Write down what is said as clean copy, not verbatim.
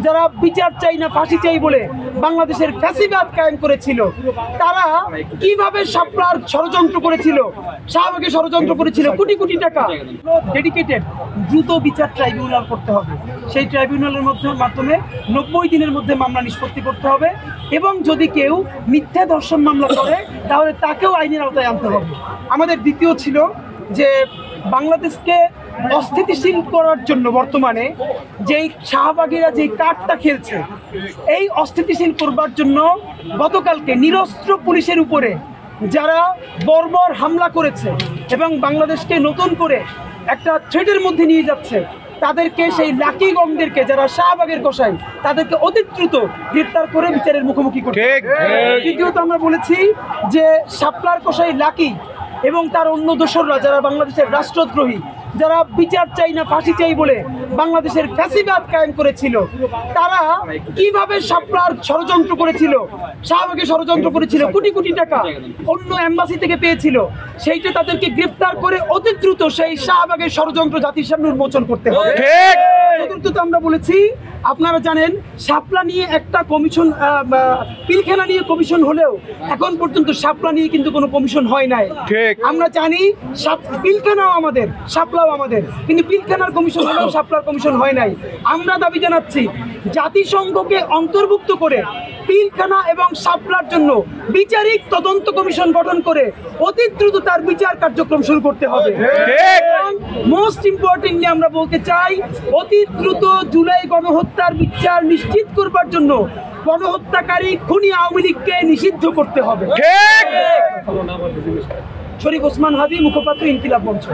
যারা বিচার চাই না ফাঁসি চাই বলে বাংলাদেশের ফ্যাসিবাদ কায়েম করেছিল, তারা কিভাবে শাপলার ষড়যন্ত্র করেছিল, শাহবাগে ষড়যন্ত্র করেছিল, কোটি কোটি টাকা ডেডিকেটেড দ্রুত বিচার ট্রাইব্যুনাল করতে হবে। সেই ট্রাইব্যুনালের মাধ্যমে 90 দিনের মধ্যে মামলা নিষ্পত্তি করতে হবে এবং যদি কেউ মিথ্যা ধর্ষণ মামলা করে তাহলে তাকেও আইনের আওতায় আনতে হবে। আমাদের দ্বিতীয় ছিল যে বাংলাদেশকে অস্থিতিশীল করার জন্য বর্তমানে যেই শাহবাগীরা যেই কার্ডটা খেলছে, এই অস্থিতিশীল করবার জন্য গতকালকে নিরস্ত্র পুলিশের উপরে যারা বর্বর হামলা করেছে এবং বাংলাদেশকে নতুন করে একটা থ্রেটের মধ্যে নিয়ে যাচ্ছে, তাদেরকে সেই লাকি গংদেরকে যারা শাহবাগের কসাই তাদেরকে অতি দ্রুত গ্রেপ্তার করে বিচারের মুখোমুখি করতে। দ্বিতীয়ত আমরা বলেছি যে শাপলার কসাই লাকি এবং তার অন্য দোসররা যারা বাংলাদেশের রাষ্ট্রদ্রোহী, যারা বিচার চাই না ফাঁসি চাই বলে বাংলাদেশের ফ্যাসিবাদ কায়েম করেছিল, তারা কিভাবে শাপলার ষড়যন্ত্র করেছিল, শাহবাগে ষড়যন্ত্র করেছিল, কোটি কোটি টাকা অন্য এম্বাসি থেকে পেয়েছিল, সেইটা তাদেরকে গ্রেফতার করে অতি দ্রুত সেই শাহবাগের ষড়যন্ত্র জাতির সামনে উন্মোচন করতে হবে। চতুর্থত আমরা বলেছি, আপনারা জানেন শাপলা নিয়ে একটা কমিশন, পিলখানা নিয়ে কমিশন হলেও এখন পর্যন্ত শাপলা নিয়ে কিন্তু কোনো কমিশন হয় নাই। আমরা জানি পিলখানাও আমাদের, শাপলাও আমাদের, কিন্তু পিলখানার কমিশন হলেও শাপলার কমিশন হয় নাই। আমরা দাবি জানাচ্ছি জাতিসংঘকে অন্তর্ভুক্ত করে পিলখানা এবং শাপলার জন্য বিচারিক তদন্ত কমিশন গঠন করে অতি দ্রুত তার বিচার কার্যক্রম শুরু করতে হবে। মোস্ট ইম্পর্টেন্টলি আমরা বলতে চাই, অতি দ্রুত জুলাই গণহত্যার বিচার নিশ্চিত করবার জন্য গণহত্যাকারী খুনি আওয়ামী লীগকে নিষিদ্ধ করতে হবে। শরীফ ওসমান হাদি, মুখপাত্র, ইনকিলাব মঞ্চ।